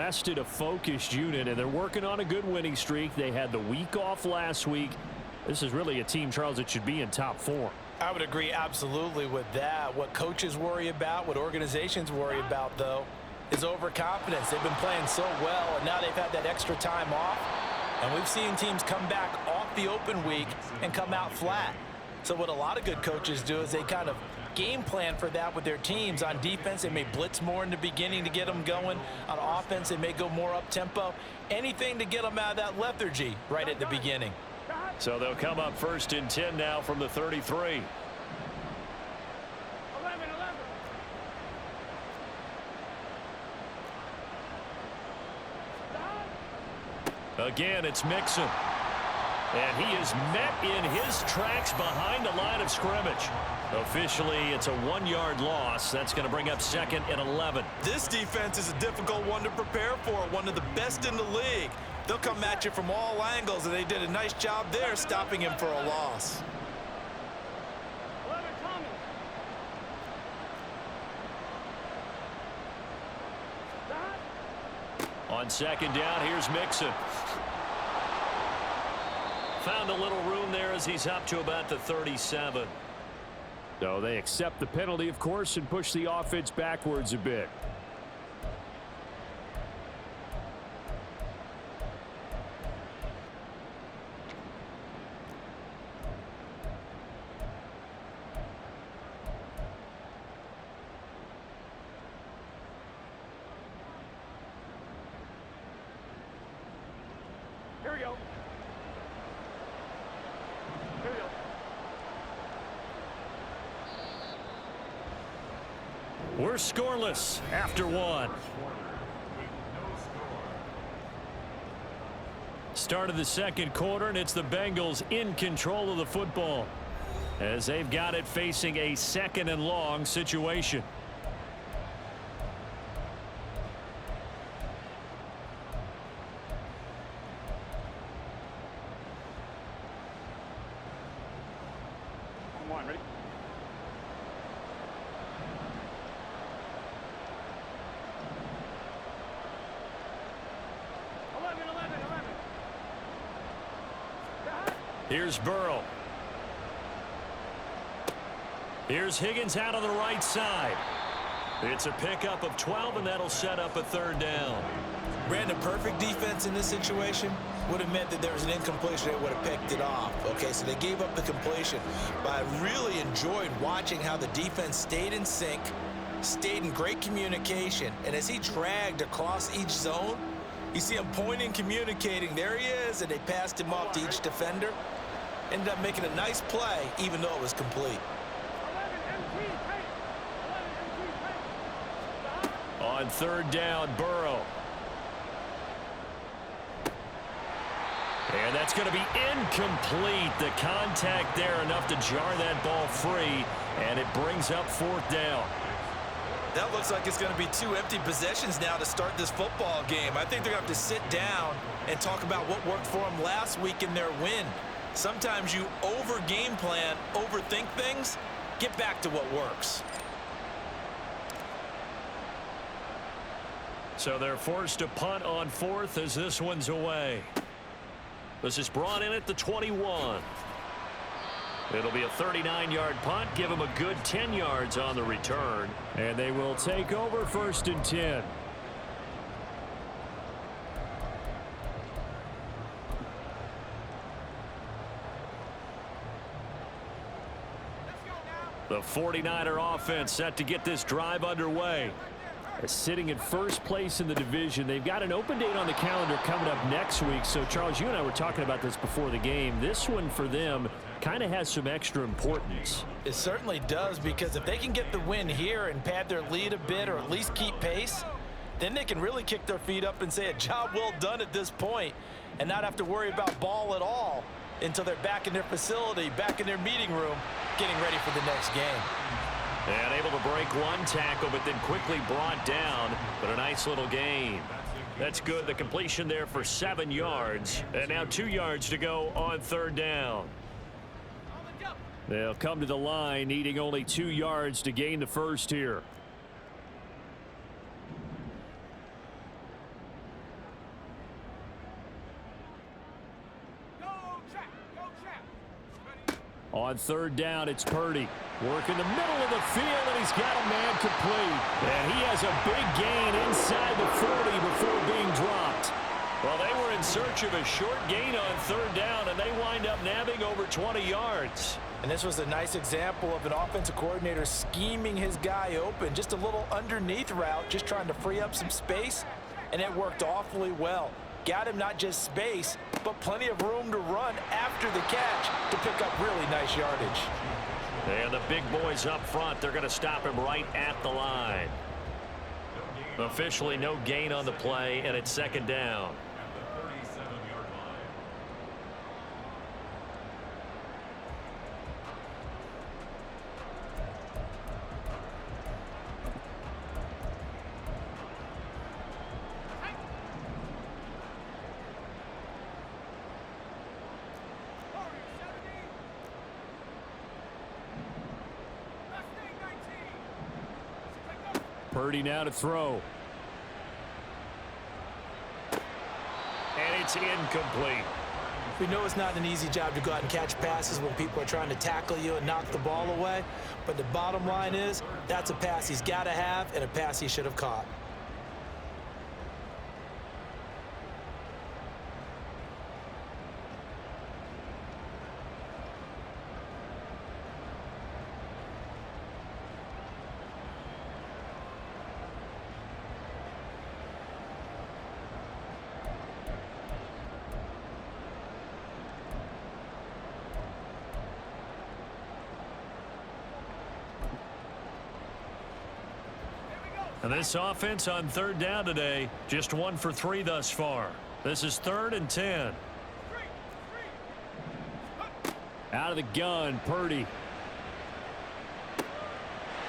rested a focused unit, and they're working on a good winning streak. They had the week off last week. This is really a team, Charles, that should be in top form. I would agree absolutely with that. What coaches worry about, what organizations worry about, though, is overconfidence. They've been playing so well, and now they've had that extra time off. And we've seen teams come back off the open week and come out flat. So what a lot of good coaches do is they kind of game plan for that with their teams. On defense, they may blitz more in the beginning to get them going. On offense, they may go more up-tempo. Anything to get them out of that lethargy right at the beginning. So they'll come up 1st and 10 now from the 33. Again, it's Mixon. And he is met in his tracks behind the line of scrimmage. Officially, it's a 1-yard loss. That's going to bring up 2nd and 11. This defense is a difficult one to prepare for, one of the best in the league. They'll come at you from all angles, and they did a nice job there stopping him for a loss. On 2nd down, here's Mixon. Found a little room there as he's up to about the 37. So they accept the penalty, of course, and push the offense backwards a bit. Here we go. Here we go. We're scoreless after 1. Start of the 2nd quarter, and it's the Bengals in control of the football as they've got it facing a 2nd and long situation. On 1, ready? Here's Burrow. Here's Higgins out on the right side. It's a pickup of 12, and that'll set up a 3rd down. Brandon, perfect defense in this situation would have meant that there was an incompletion. They would have picked it off. Okay, so they gave up the completion. But I really enjoyed watching how the defense stayed in sync, stayed in great communication. And as he dragged across each zone, you see him pointing, communicating. There he is, and they passed him off to each defender. Ended up making a nice play, even though it was complete. On 3rd down, Burrow. And that's going to be incomplete. The contact there enough to jar that ball free, and it brings up 4th down. That looks like it's going to be 2 empty possessions now to start this football game. I think they're going to have to sit down and talk about what worked for them last week in their win. Sometimes you over-game plan, overthink things, get back to what works. So they're forced to punt on 4th as this one's away. This is brought in at the 21. It'll be a 39-yard punt, give them a good 10 yards on the return, and they will take over 1st and 10. The 49er offense set to get this drive underway. Sitting in 1st place in the division. They've got an open date on the calendar coming up next week. So, Charles, you and I were talking about this before the game. This one for them kind of has some extra importance. It certainly does, because if they can get the win here and pad their lead a bit or at least keep pace, then they can really kick their feet up and say a job well done at this point and not have to worry about ball at all until they're back in their facility, back in their meeting room, getting ready for the next game. And able to break one tackle, but then quickly brought down. But a nice little gain. That's good. The completion there for 7 yards. And now 2 yards to go on 3rd down. They'll come to the line, needing only 2 yards to gain the first here. On third down, it's Purdy. Working the middle of the field, and he's got a man complete. And he has a big gain inside the 40 before being dropped. Well, they were in search of a short gain on third down, and they wind up nabbing over 20 yards. And this was a nice example of an offensive coordinator scheming his guy open. Just a little underneath route, just trying to free up some space, and it worked awfully well. Got him not just space, but plenty of room to run after the catch to pick up really nice yardage. And the big boys up front, they're going to stop him right at the line. Officially no gain on the play, and it's second down. Purdy now to throw. And it's incomplete. We know it's not an easy job to go out and catch passes when people are trying to tackle you and knock the ball away. But the bottom line is, that's a pass he's got to have and a pass he should have caught. And this offense on third down today, just 1 for 3 thus far. This is 3rd and 10. Out of the gun, Purdy.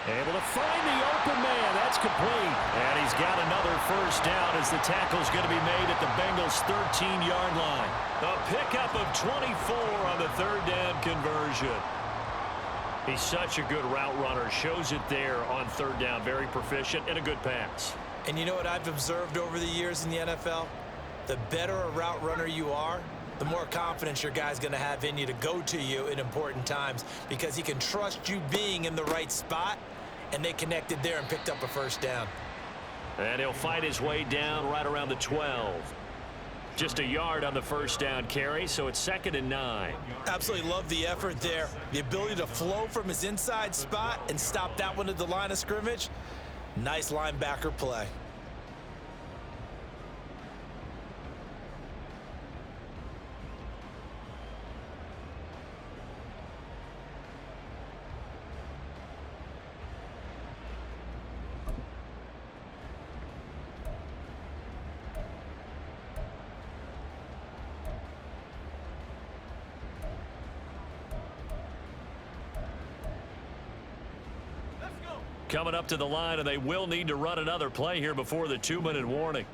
Able to find the open man. That's complete. And he's got another first down as the tackle's going to be made at the Bengals' 13-yard line. A pickup of 24 on the third down conversion. He's such a good route runner. Shows it there on third down. Very proficient and a good pass. And you know what I've observed over the years in the NFL? The better a route runner you are, the more confidence your guy's going to have in you to go to you in important times because he can trust you being in the right spot, and they connected there and picked up a first down. And he'll fight his way down right around the 12. Just a yard on the first down carry, so it's 2nd and 9. Absolutely love the effort there. The ability to flow from his inside spot and stop that one at the line of scrimmage. Nice linebacker play. Coming up to the line, and they will need to run another play here before the 2-minute warning.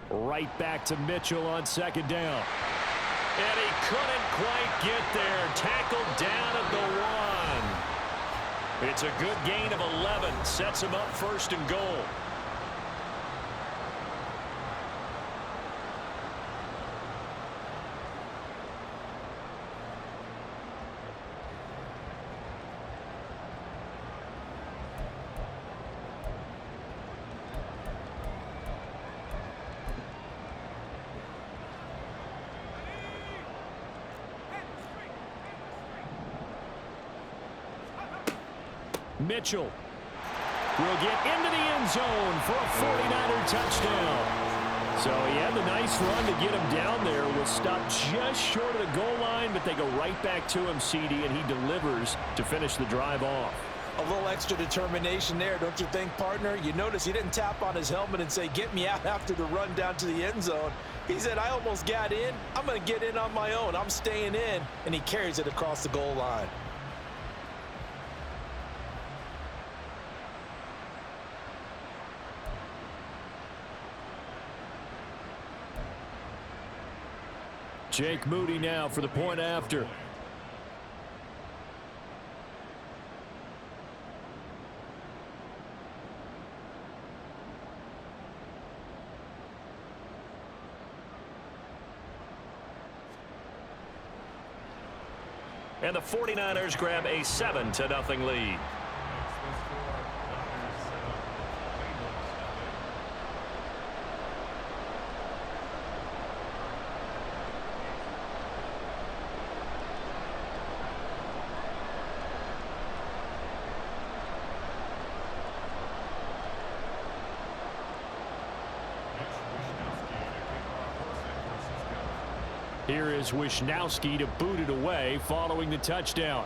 Right back to Mitchell on 2nd down. And he couldn't quite get there. Tackled down at the 1. It's a good gain of 11. Sets him up 1st and goal. Mitchell will get into the end zone for a 49er touchdown. So he had the nice run to get him down there. Was stopped just short of the goal line, but they go right back to him, CD, and he delivers to finish the drive off. A little extra determination there, don't you think, partner? You notice he didn't tap on his helmet and say, get me out after the run down to the end zone. He said, I almost got in. I'm going to get in on my own. I'm staying in. And he carries it across the goal line. Jake Moody now for the point after. And the 49ers grab a 7-0 lead. Here is Wishnowski to boot it away following the touchdown.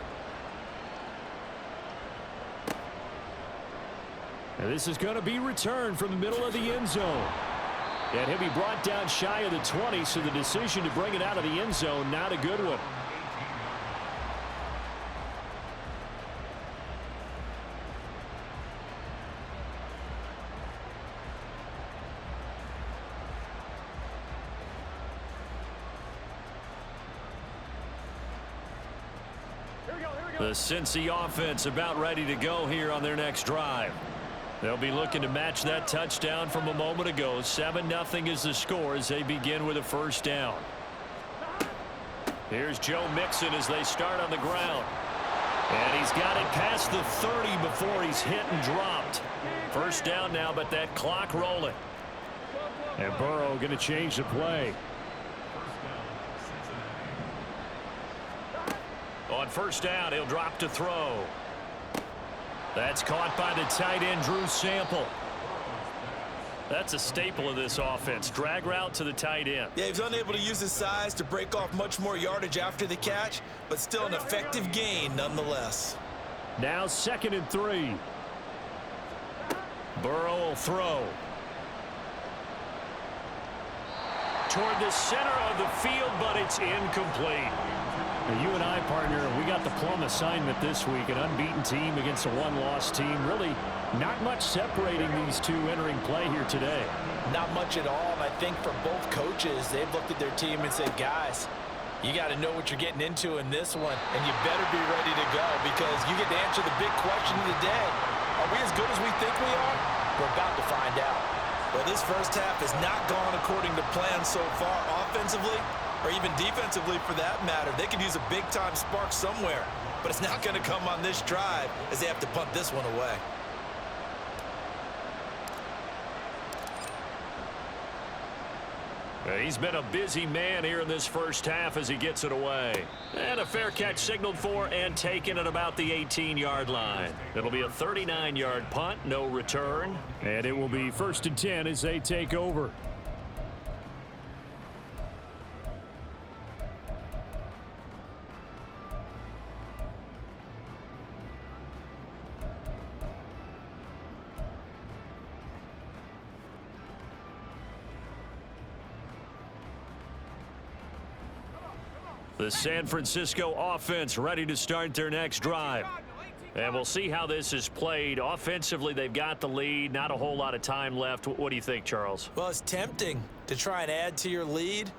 And this is going to be returned from the middle of the end zone. And he'll be brought down shy of the 20, so the decision to bring it out of the end zone, not a good one. The Cincy offense about ready to go here on their next drive. They'll be looking to match that touchdown from a moment ago. 7-0 is the score as they begin with a first down. Here's Joe Mixon as they start on the ground. And he's got it past the 30 before he's hit and dropped. First down now, but that clock rolling. And Burrow going to change the play. On first down, he'll drop to throw. That's caught by the tight end, Drew Sample. That's a staple of this offense. Drag route to the tight end. Yeah, he's unable to use his size to break off much more yardage after the catch, but still an effective gain nonetheless. Now 2nd and 3. Burrow will throw. Toward the center of the field, but it's incomplete. Now, you and I, partner, we got the plum assignment this week. An unbeaten team against a one-loss team. Really not much separating these two entering play here today. Not much at all. And I think for both coaches, they've looked at their team and said, guys, you got to know what you're getting into in this one, and you better be ready to go because you get to answer the big question of the day. Are we as good as we think we are? We're about to find out. Well, this first half has not gone according to plan so far offensively, or even defensively for that matter. They could use a big-time spark somewhere, but it's not going to come on this drive as they have to punt this one away. He's been a busy man here in this first half as he gets it away. And a fair catch signaled for and taken at about the 18-yard line. It'll be a 39-yard punt, no return. And it will be 1st and 10 as they take over. The San Francisco offense ready to start their next drive. And we'll see how this is played. Offensively, they've got the lead. Not a whole lot of time left. What do you think, Charles? Well, it's tempting to try and add to your lead,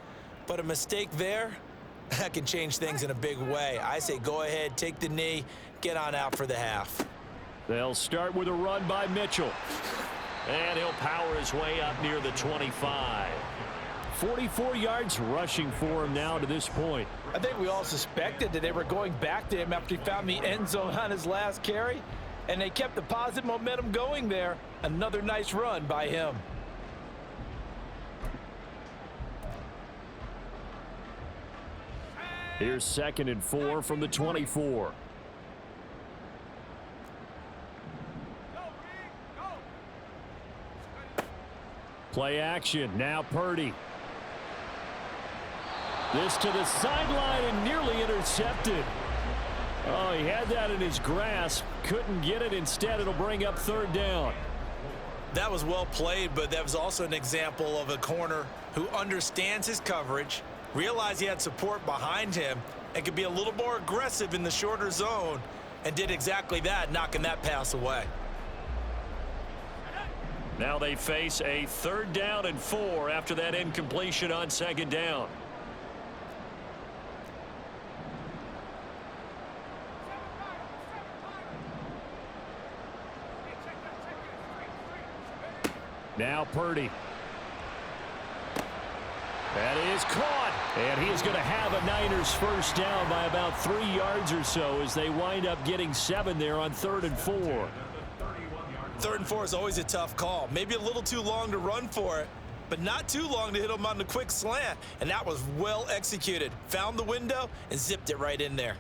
but a mistake there, that can change things in a big way. I say go ahead, take the knee, get on out for the half. They'll start with a run by Mitchell. And he'll power his way up near the 25. 44 yards rushing for him now to this point. I think we all suspected that they were going back to him after he found the end zone on his last carry, and they kept the positive momentum going there. Another nice run by him. Here's 2nd and 4 from the 24. Play action. Now Purdy. This to the sideline and nearly intercepted. Oh, he had that in his grasp. Couldn't get it. Instead, it'll bring up 3rd down. That was well played, but that was also an example of a corner who understands his coverage, realized he had support behind him, and could be a little more aggressive in the shorter zone, and did exactly that, knocking that pass away. Now they face a 3rd down and 4 after that incompletion on 2nd down. Now Purdy. That is caught. And he is going to have a Niners first down by about 3 yards or so as they wind up getting 7 there on 3rd and 4. 3rd and 4 is always a tough call. Maybe a little too long to run for it, but not too long to hit him on the quick slant. And that was well executed. Found the window and zipped it right in there.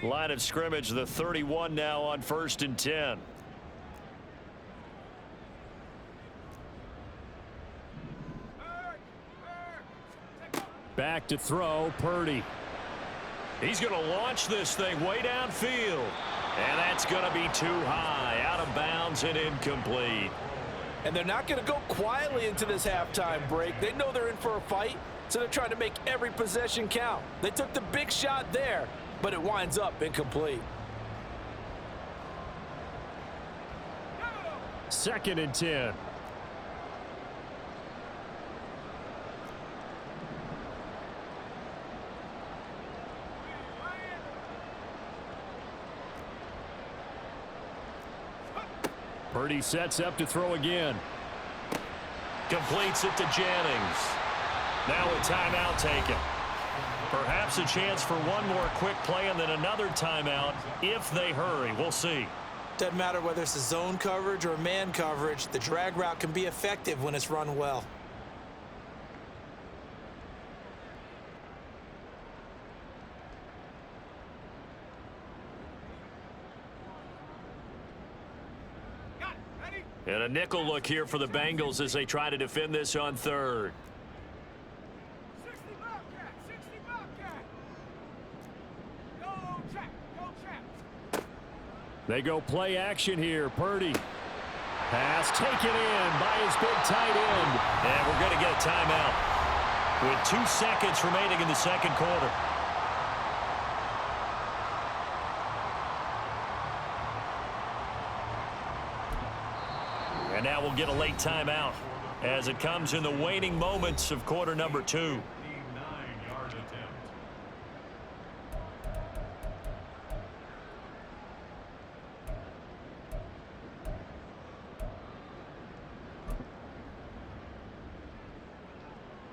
Line of scrimmage, the 31 now on 1st and 10. Back to throw, Purdy. He's going to launch this thing way downfield. And that's going to be too high, out of bounds and incomplete. And they're not going to go quietly into this halftime break. They know they're in for a fight, so they're trying to make every possession count. They took the big shot there, but it winds up incomplete. 2nd and 10. Purdy sets up to throw again. Completes it to Jennings. Now a timeout taken. Perhaps a chance for one more quick play and then another timeout if they hurry. We'll see. Doesn't matter whether it's a zone coverage or man coverage, the drag route can be effective when it's run well. And a nickel look here for the Bengals as they try to defend this on 3rd. They go play action here. Purdy. Pass taken in by his big tight end. And we're going to get a timeout with 2 seconds remaining in the 2nd quarter. And now we'll get a late timeout as it comes in the waning moments of quarter number 2.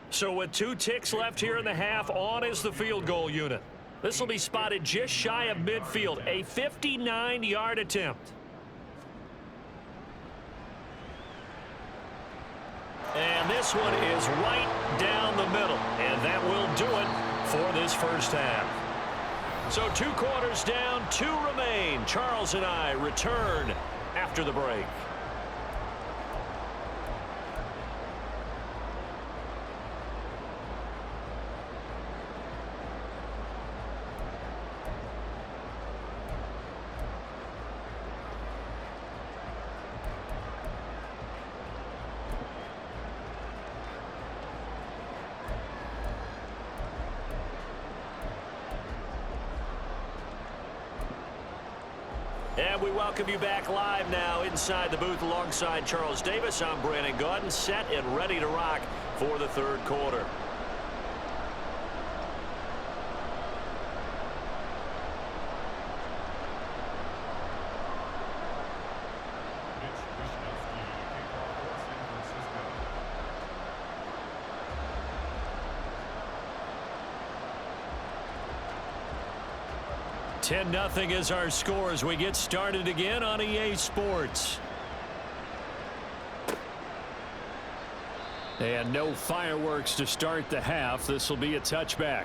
So with 2 ticks left here in the half, on is the field goal unit. This will be spotted just shy of midfield, a 59-yard attempt. And this one is right down the middle, and that will do it for this first half. So 2 quarters down, 2 remain. Charles and I return after the break. And we welcome you back live now inside the booth alongside Charles Davis. I'm Brandon Gaudin, set and ready to rock for the 3rd quarter. $10-0 is our score as we get started again on EA Sports. And no fireworks to start the half. This will be a touchback.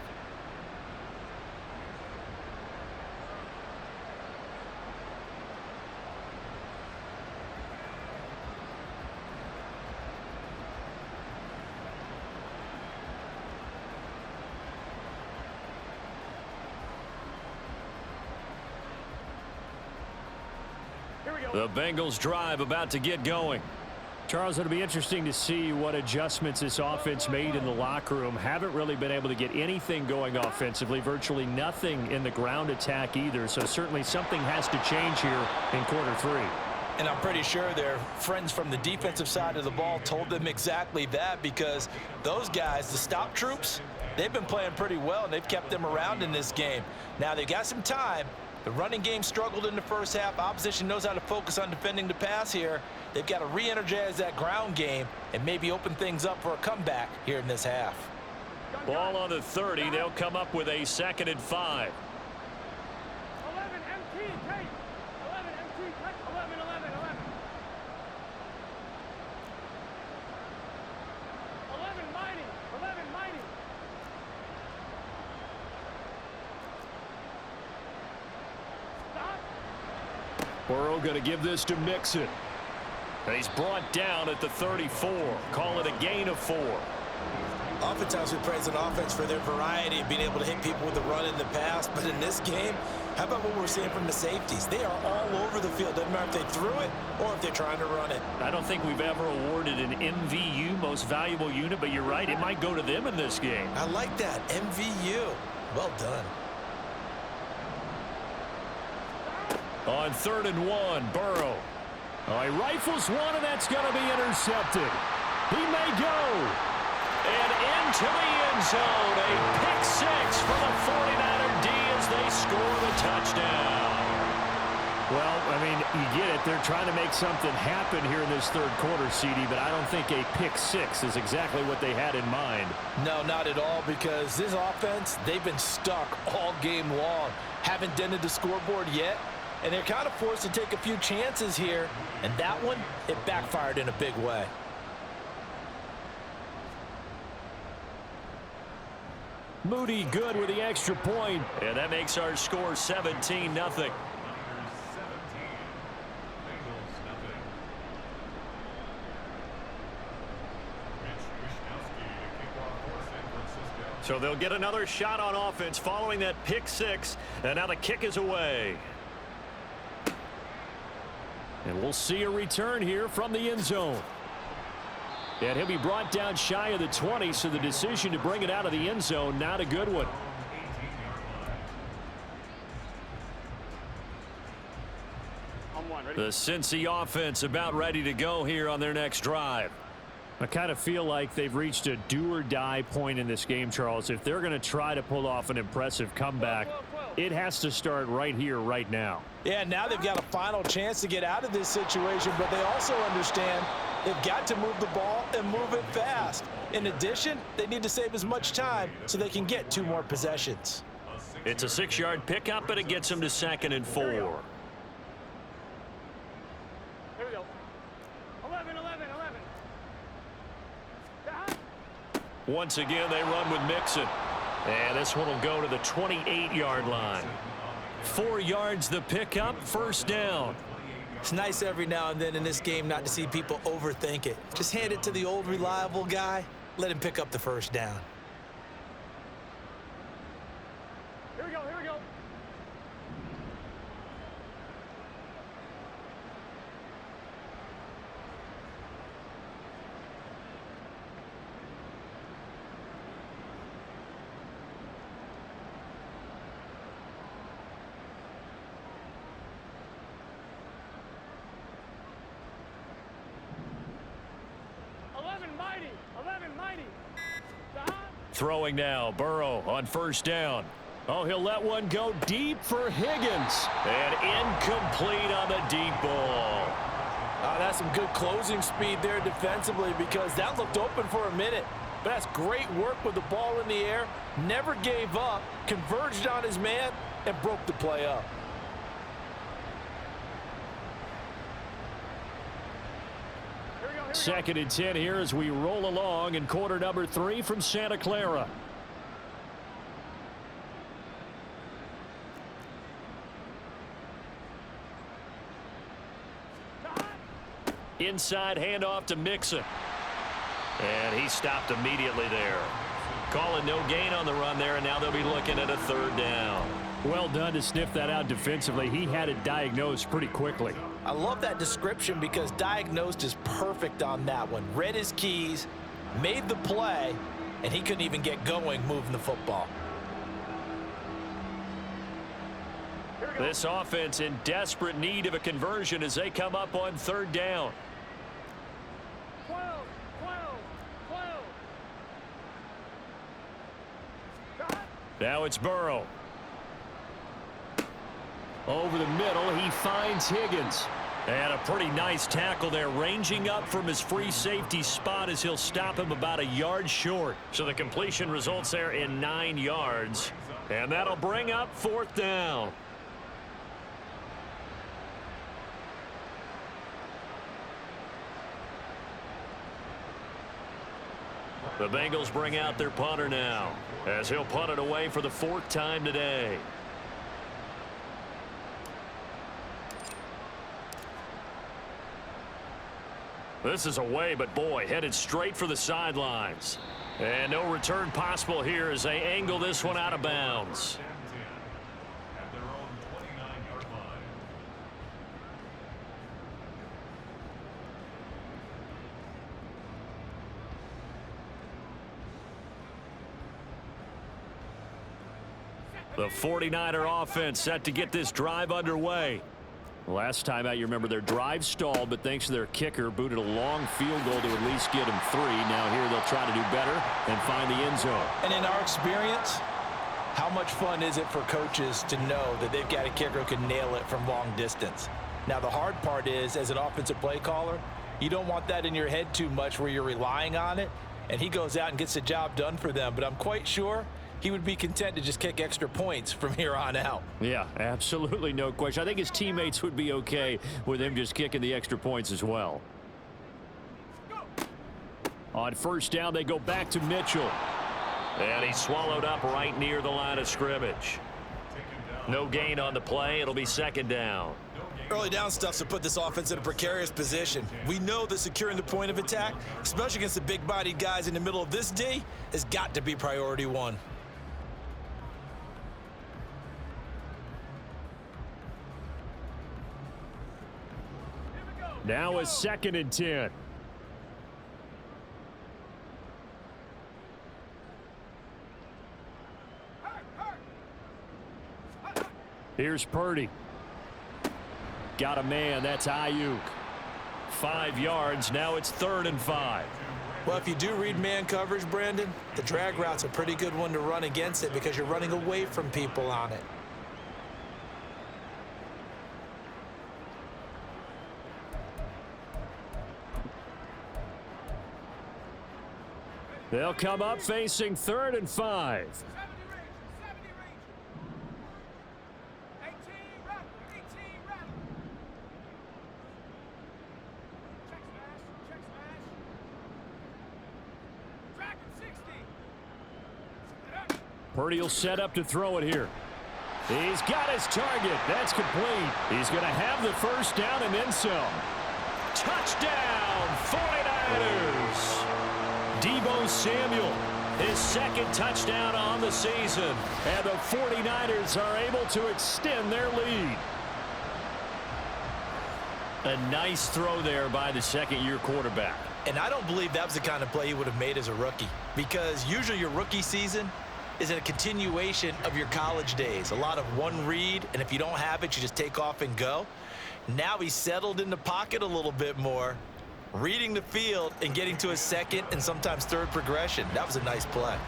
The Bengals drive about to get going. Charles, it'll be interesting to see what adjustments this offense made in the locker room. Haven't really been able to get anything going offensively, virtually nothing in the ground attack either. So certainly something has to change here in quarter 3. And I'm pretty sure their friends from the defensive side of the ball told them exactly that, because those guys, the stop troops, they've been playing pretty well, and they've kept them around in this game. Now, they've got some time. The running game struggled in the first half. Opposition knows how to focus on defending the pass here. They've got to re-energize that ground game and maybe open things up for a comeback here in this half. Ball on the 30. They'll come up with a 2nd and 5. 11 MT, take. 11 MT, take. 11, 11, 11. 11 mighty. 11 mighty. Stop. Burrow going to give this to Mixon. He's brought down at the 34. Call it a gain of 4. Oftentimes we praise an offense for their variety of being able to hit people with the run in the pass, but in this game, how about what we're seeing from the safeties? They are all over the field. Doesn't matter if they threw it or if they're trying to run it. I don't think we've ever awarded an MVU, most valuable unit, but you're right, it might go to them in this game. I like that, MVU. Well done. On 3rd and 1, Burrow. Oh, he rifles one, and that's going to be intercepted. He may go. And into the end zone, a pick 6 for the 49er D as they score the touchdown. Well, I mean, you get it. They're trying to make something happen here in this 3rd quarter, CD, but I don't think a pick 6 is exactly what they had in mind. No, not at all, because this offense, they've been stuck all game long. Haven't dented the scoreboard yet, and they're kind of forced to take a few chances here, and that one, it backfired in a big way. Moody good with the extra point. And that makes our score 17-0. So they'll get another shot on offense following that pick 6. And now the kick is away. And we'll see a return here from the end zone. And he'll be brought down shy of the 20, so the decision to bring it out of the end zone, not a good one. On one, ready? The Cincy offense about ready to go here on their next drive. I kind of feel like they've reached a do-or-die point in this game, Charles. If they're going to try to pull off an impressive comeback, it has to start right here, right now. Yeah, now they've got a final chance to get out of this situation, but they also understand they've got to move the ball and move it fast. In addition, they need to save as much time so they can get 2 more possessions. It's a 6-yard pickup, and it gets them to 2nd and 4. Here we go. 11, 11, 11. Once again, they run with Mixon. And this one will go to the 28-yard line. 4 yards the pickup, 1st down. It's nice every now and then in this game not to see people overthink it. Just hand it to the old reliable guy. Let him pick up the 1st down. Here we go, here we go. Throwing now, Burrow on 1st down. Oh, he'll let one go deep for Higgins. And incomplete on the deep ball. That's some good closing speed there defensively, because that looked open for a minute. But that's great work with the ball in the air. Never gave up, converged on his man, and broke the play up. Second and 10 here as we roll along in quarter number 3 from Santa Clara. Inside handoff to Mixon. And he stopped immediately there. Calling no gain on the run there, and now they'll be looking at a 3rd down. Well done to sniff that out defensively. He had it diagnosed pretty quickly. I love that description, because diagnosed is perfect on that one. Read his keys, made the play, and he couldn't even get going moving the football. This offense in desperate need of a conversion as they come up on third down. 12, 12, 12. Now it's Burrow. Over the middle, he finds Higgins. And a pretty nice tackle there, ranging up from his free safety spot as he'll stop him about a yard short. So the completion results there in 9 yards. And that'll bring up fourth down. The Bengals bring out their punter now, as he'll punt it away for the 4th time today. This is away, but boy, headed straight for the sidelines. And no return possible here as they angle this one out of bounds. The 49er offense set to get this drive underway. Last time out, you remember their drive stalled, but thanks to their kicker, booted a long field goal to at least get them 3. Now here they'll try to do better and find the end zone. And in our experience, how much fun is it for coaches to know that they've got a kicker who can nail it from long distance? Now the hard part is, as an offensive play caller, you don't want that in your head too much where you're relying on it, and he goes out and gets the job done for them. But I'm quite sure he would be content to just kick extra points from here on out. Yeah, absolutely no question. I think his teammates would be okay with him just kicking the extra points as well. On first down, they go back to Mitchell. And he's swallowed up right near the line of scrimmage. No gain on the play. It'll be second down. Early down stuff to put this offense in a precarious position. We know that securing the point of attack, especially against the big-bodied guys in the middle of this D, has got to be priority 1. Now a 2nd and 10. Here's Purdy. Got a man. That's Ayuk. 5 yards. Now it's 3rd and 5. Well, if you do read man coverage, Brandon, the drag route's a pretty good one to run against it because you're running away from people on it. They'll come up facing 3rd and 5. 70 range. 18, rattle. 18, rattle. Check smash. Track at 60. Purdy will set up to throw it here. He's got his target. That's complete. He's going to have the first down and then some. Touchdown, 49ers. Deebo Samuel, his 2nd touchdown on the season. And the 49ers are able to extend their lead. A nice throw there by the 2nd-year quarterback. And I don't believe that was the kind of play he would have made as a rookie, because usually your rookie season is a continuation of your college days. A lot of one read, and if you don't have it, you just take off and go. Now he's settled in the pocket a little bit more, reading the field and getting to a 2nd and sometimes 3rd progression. That was a nice play.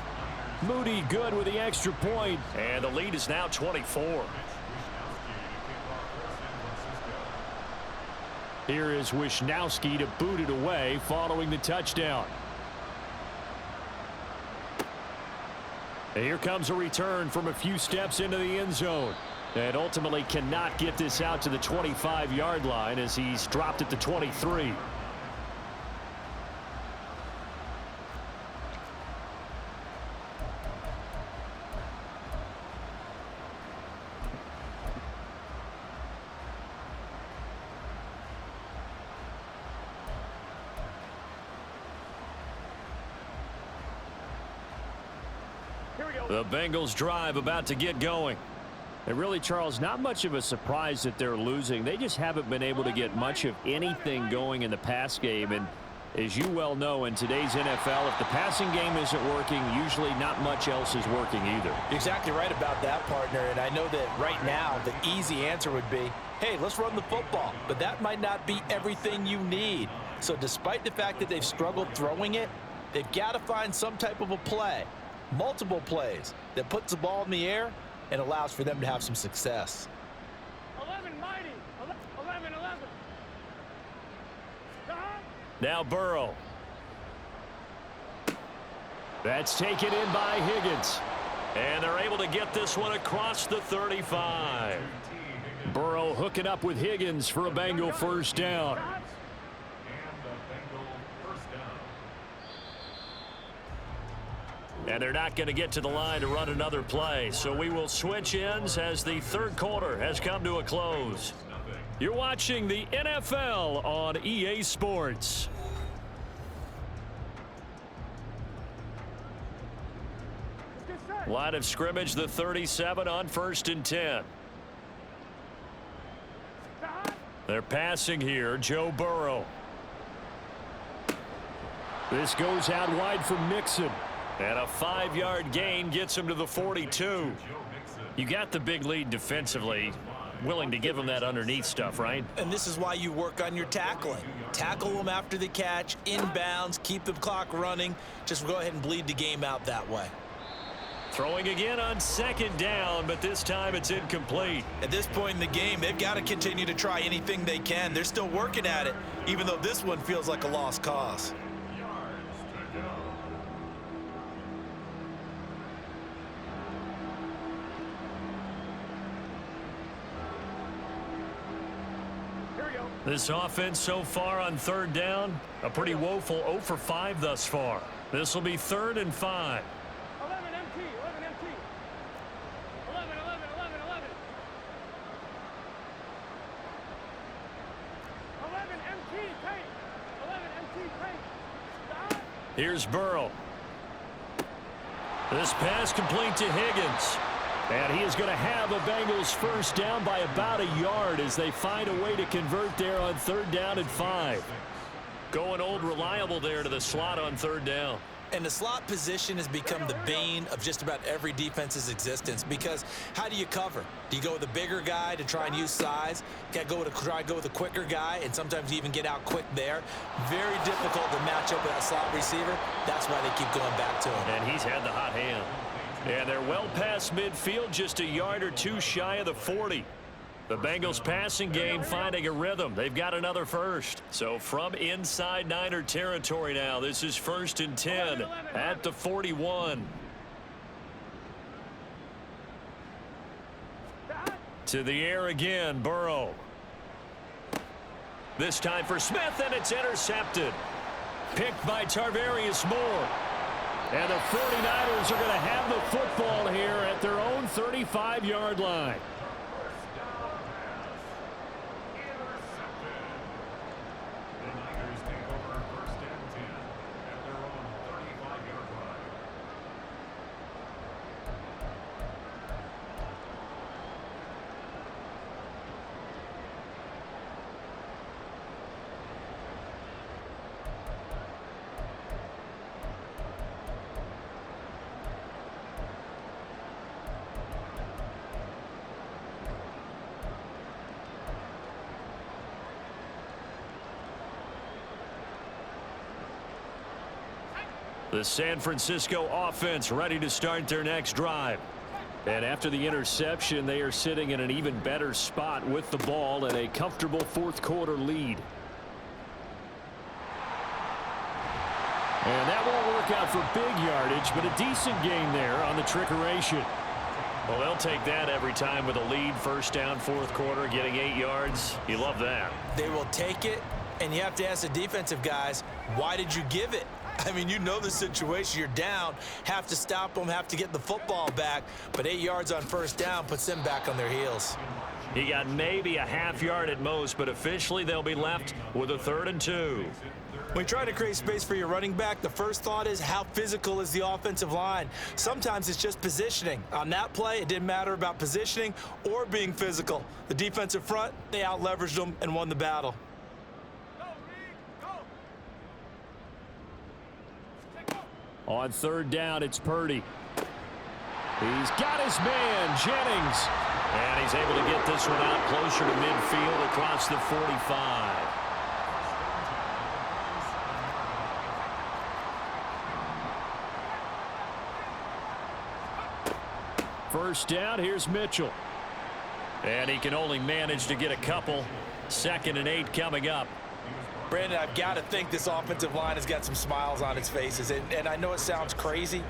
Moody good with the extra point. And the lead is now 24. Here is Wisnowski to boot it away following the touchdown. And here comes a return from a few steps into the end zone. And ultimately cannot get this out to the 25-yard line as he's dropped at the 23. The Bengals drive about to get going. And really, Charles, not much of a surprise that they're losing. They just haven't been able to get much of anything going in the pass game. And As you well know, in today's NFL, if the passing game isn't working, usually not much else is working either. You're exactly right about that, partner. And I know that right now the easy answer would be, hey, let's run the football. But that might not be everything you need. So despite the fact that they've struggled throwing it, they've got to find some type of a play, multiple plays, that puts the ball in the air and allows for them to have some success. 11 mighty. 11. Now Burrow. That's taken in by Higgins. And they're able to get this one across the 35. Burrow hooking up with Higgins for a Bengal first down. And they're not going to get to the line to run another play. So we will switch ends as the third quarter has come to a close. You're watching the NFL on EA Sports. Line of scrimmage, the 37 on 1st and 10. They're passing here, Joe Burrow. This goes out wide for Mixon. And a 5-yard gain gets him to the 42. You got the big lead defensively. Willing to give him that underneath stuff, right? And this is why you work on your tackling. Tackle them after the catch, inbounds, keep the clock running. Just go ahead and bleed the game out that way. Throwing again on 2nd down, but this time it's incomplete. At this point in the game, they've got to continue to try anything they can. They're still working at it, even though this one feels like a lost cause. This offense so far on 3rd down, a pretty woeful 0 for 5 thus far. This will be 3rd and 5. 11 MT. 11. 11 MT. Take. 11 MT. Take. Stop. Here's Burrow. This pass complete to Higgins. And he is going to have a Bengals first down by about a yard as they find a way to convert there on 3rd down and 5. Going old reliable there to the slot on 3rd down. And the slot position has become the bane of just about every defense's existence, because how do you cover? Do you go with a bigger guy to try and use size? Try to go with a quicker guy, and sometimes you even get out quick there. Very difficult to match up with that slot receiver. That's why they keep going back to him. And he's had the hot hand. And they're well past midfield, just a yard or two shy of the 40. The Bengals passing game finding a rhythm. They've got another first. So from inside Niner territory now, this is 1st and 10 at the 41. To the air again, Burrow. This time for Smith, and it's intercepted. Picked by Tarvarius Moore. And the 49ers are going to have the football here at their own 35-yard line. The San Francisco offense ready to start their next drive. And after the interception, they are sitting in an even better spot with the ball and a comfortable 4th quarter lead. And that won't work out for big yardage, but a decent gain there on the trickeration. Well, they'll take that every time with a lead. 1st down, 4th quarter, getting 8 yards. You love that. They will take it, and you have to ask the defensive guys, why did you give it? I mean, you know the situation. You're down, have to stop them, have to get the football back. But 8 yards on 1st down puts them back on their heels. He got maybe a half yard at most, but officially they'll be left with a 3rd and 2. When you try to create space for your running back, the first thought is how physical is the offensive line? Sometimes it's just positioning. On that play, it didn't matter about positioning or being physical. The defensive front, they out-leveraged them and won the battle. On third down, it's Purdy. He's got his man, Jennings. And he's able to get this one out closer to midfield across the 45. First down, here's Mitchell. And he can only manage to get a couple. 2nd and 8 coming up. Brandon, I've got to think this offensive line has got some smiles on its faces. And I know it sounds crazy,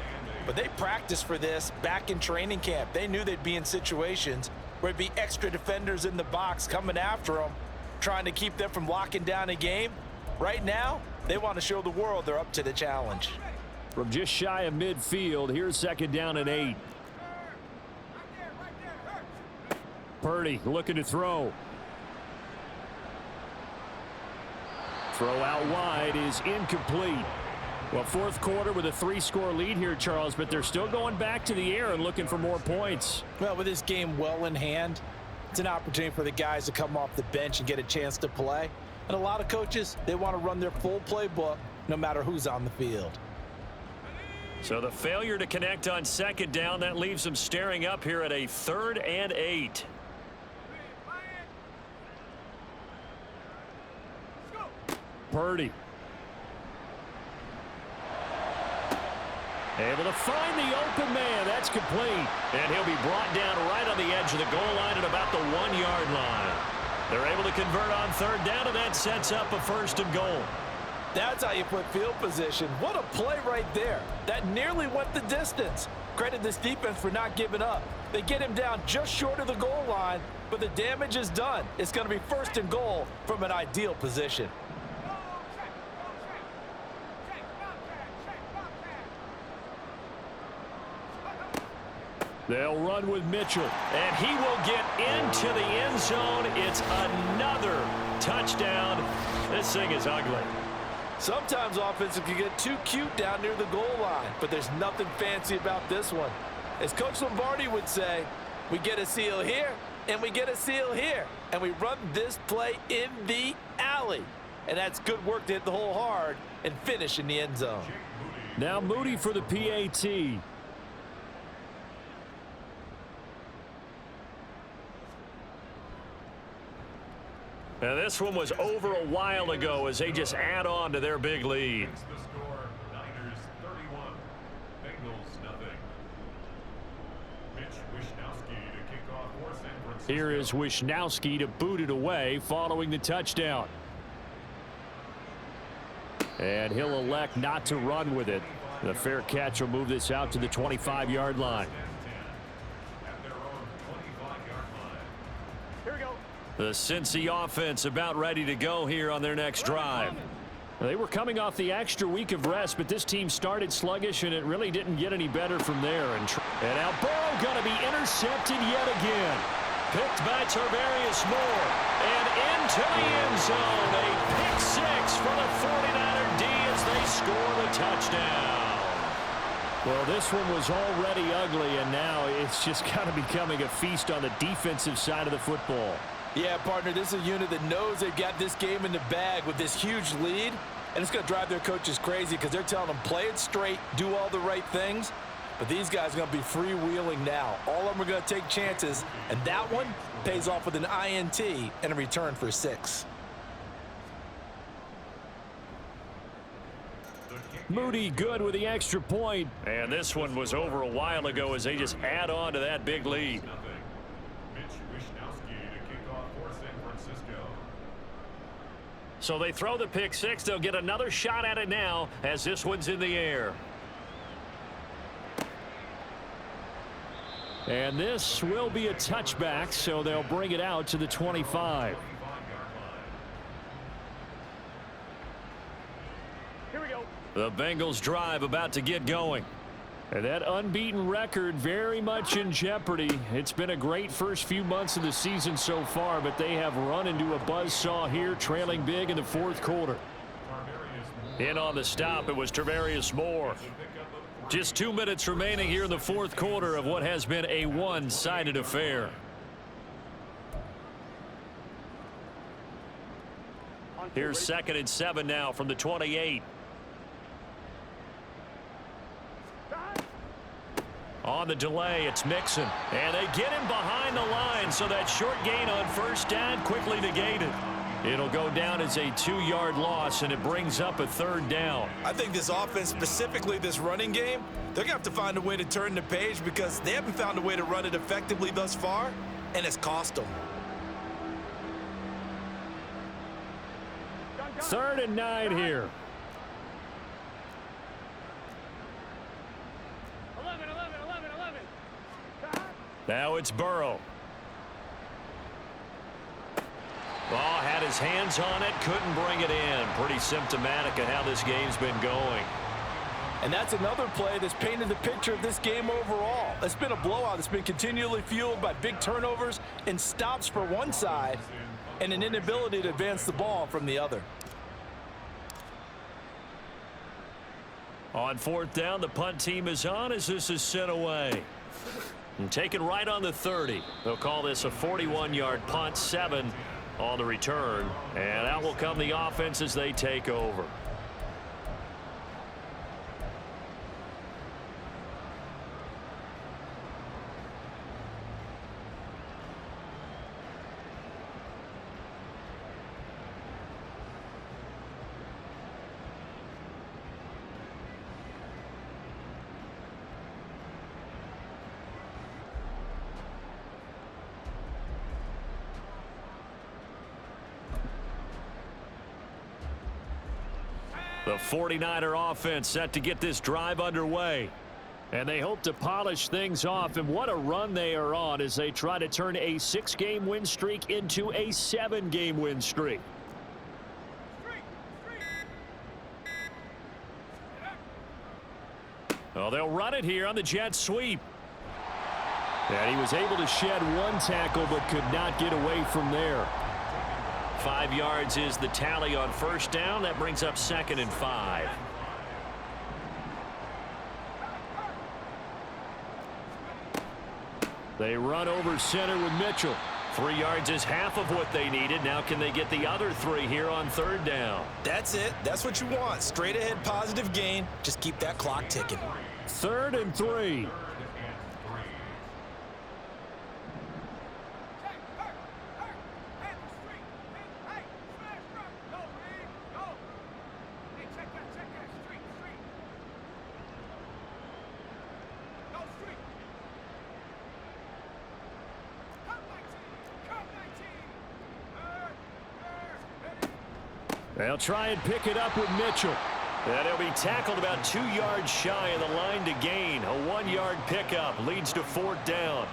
but they practiced for this back in training camp. They knew they'd be in situations where it'd be extra defenders in the box coming after them, trying to keep them from locking down a game. Right now, they want to show the world they're up to the challenge. From just shy of midfield, here's 2nd down and 8. Purdy looking to throw. Throw out wide is incomplete. Well, fourth quarter with a 3-score lead here, Charles, but they're still going back to the air and looking for more points. Well, with this game well in hand, it's an opportunity for the guys to come off the bench and get a chance to play. And a lot of coaches, they want to run their full playbook no matter who's on the field. So the failure to connect on 2nd down, that leaves them staring up here at a 3rd and 8. Purdy. Able to find the open man. That's complete. And he'll be brought down right on the edge of the goal line at about the 1-yard line. They're able to convert on 3rd down, and that sets up a 1st and goal. That's how you put field position. What a play right there. That nearly went the distance. Credit this defense for not giving up. They get him down just short of the goal line, but the damage is done. It's going to be 1st and goal from an ideal position. They'll run with Mitchell. And he will get into the end zone. It's another touchdown. This thing is ugly. Sometimes offenses can get too cute down near the goal line, but there's nothing fancy about this one. As Coach Lombardi would say, we get a seal here, and we get a seal here, and we run this play in the alley. And that's good work to hit the hole hard and finish in the end zone. Now Moody for the PAT. Now this one was over a while ago as they just add on to their big lead. The score, Niners 31, Bengals nothing. Mitch Wishnowsky to kick off for San Francisco. Here is Wishnowsky to boot it away following the touchdown. And he'll elect not to run with it. The fair catch will move this out to the 25-yard line. At their own 25-yard line. Here we go. The Cincy offense about ready to go here on their next drive. They were coming off the extra week of rest, but this team started sluggish, and it really didn't get any better from there. And now Burrow going to be intercepted yet again. Picked by Tarvarius Moore. And into the end zone. A pick 6 for the 49er D as they score the touchdown. Well, this one was already ugly, and now it's just kind of becoming a feast on the defensive side of the football. Yeah, partner, this is a unit that knows they've got this game in the bag with this huge lead, and it's going to drive their coaches crazy because they're telling them play it straight, do all the right things, but these guys are going to be freewheeling now. All of them are going to take chances, and that one pays off with an INT and a return for 6. Moody good with the extra point. And this one was over a while ago as they just add on to that big lead. Mitch Wishnowsky to kick off for San Francisco. So they throw the pick 6. They'll get another shot at it now as this one's in the air. And this will be a touchback, so they'll bring it out to the 25. Here we go. The Bengals drive about to get going. And that unbeaten record very much in jeopardy. It's been a great first few months of the season so far, but they have run into a buzzsaw here, trailing big in the fourth quarter. In on the stop, it was Tarvarius Moore. Just 2 minutes remaining here in the fourth quarter of what has been a one-sided affair. Here's 2nd and 7 now from the 28. On the delay, it's Mixon. And they get him behind the line, so that short gain on first down quickly negated. It'll go down as a 2-yard loss, and it brings up a 3rd down. I think this offense, specifically this running game, they're going to have to find a way to turn the page because they haven't found a way to run it effectively thus far, and it's cost them. 3rd and 9 here. 11, 11, 11, 11. Now it's Burrow. Ball had his hands on it, couldn't bring it in. Pretty symptomatic of how this game's been going. And that's another play that's painted the picture of this game overall. It's been a blowout. It's been continually fueled by big turnovers and stops for one side and an inability to advance the ball from the other. On 4th down, the punt team is on as this is sent away. And taken right on the 30. They'll call this a 41-yard punt, 7 on the return. And out will come the offense as they take over. The 49er offense set to get this drive underway. And they hope to polish things off, and what a run they are on as they try to turn a 6-game win streak into a 7-game win streak. Well, they'll run it here on the jet sweep. And he was able to shed one tackle but could not get away from there. 5 yards is the tally on first down. That brings up 2nd and 5. They run over center with Mitchell. 3 yards is half of what they needed. Now can they get the other 3 here on 3rd down? That's it. That's what you want. Straight ahead positive gain. Just keep that clock ticking. 3rd and 3. They'll try and pick it up with Mitchell. And he'll be tackled about 2 yards shy of the line to gain. A 1-yard pickup leads to 4th down.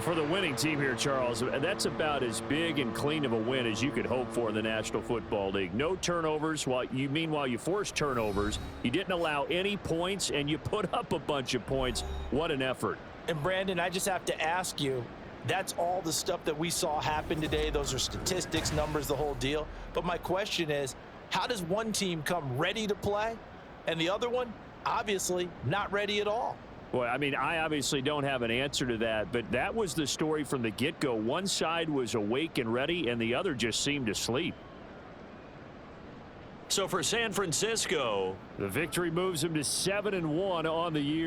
For the winning team here, Charles, that's about as big and clean of a win as you could hope for in the National Football League. No turnovers. Meanwhile, you forced turnovers. You didn't allow any points, and you put up a bunch of points. What an effort. And, Brandon, I just have to ask you, that's all the stuff that we saw happen today. Those are statistics, numbers, the whole deal. But my question is, how does one team come ready to play, and the other one, obviously, not ready at all? Well, I mean, I obviously don't have an answer to that, but that was the story from the get-go. One side was awake and ready, and the other just seemed to sleep. So for San Francisco, the victory moves them to 7-1 on the year.